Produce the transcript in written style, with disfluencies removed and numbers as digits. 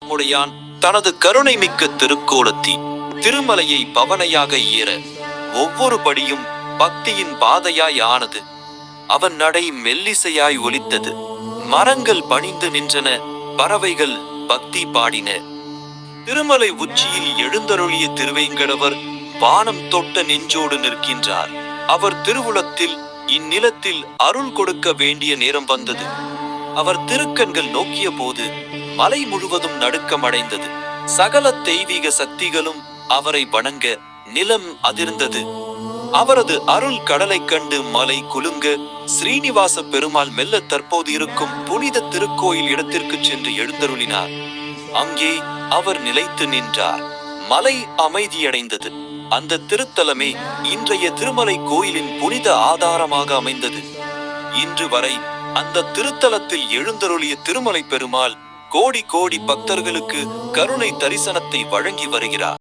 உடையான் தனது கருணை மிக்க திருக்கோலத்தி திருமலையை பவனையாக ஏற ஒவ்வொரு படியும் பக்தியின் பாதையாய் ஆனது. அவன் நடை மெல்லிசையாய் ஒலித்தது. மரங்கள் பணிந்து நின்றன, பறவைகள் பக்தி பாடின. திருமலை உச்சியில் எழுந்தருளிய திருவேங்கடவர் வானம் தொட்ட நெஞ்சோடு நிற்கின்றார். அவர் திருவுளத்தில் இந்நிலத்தில் அருள் கொடுக்க வேண்டிய நேரம் வந்தது. அவர் திருக்கண்கள் நோக்கிய போது மலை முழுவதும் நடுக்கமடைந்தது. சகல தெய்வீக சக்திகளும் அவரை வணங்க நிலம் அதிர்ந்தது. அவரது அருள் கடலை கண்டு மலை குலுங்க ஸ்ரீனிவாச பெருமாள் மெல்ல தற்போது இருக்கும் புனித திருக்கோயில் இடத்திற்கு சென்று எழுந்தருளினார். அங்கே அவர் நிலைத்து நின்றார். மலை அமைதியடைந்தது. அந்த திருத்தலமே இன்றைய திருமலை கோயிலின் புனித ஆதாரமாக அமைந்தது. இன்று வரை அந்த திருத்தலத்தில் எழுந்தருளிய திருமலை பெருமாள் கோடி கோடி பக்தர்களுக்கு கருணை தரிசனத்தை வழங்கி வருகிறார்.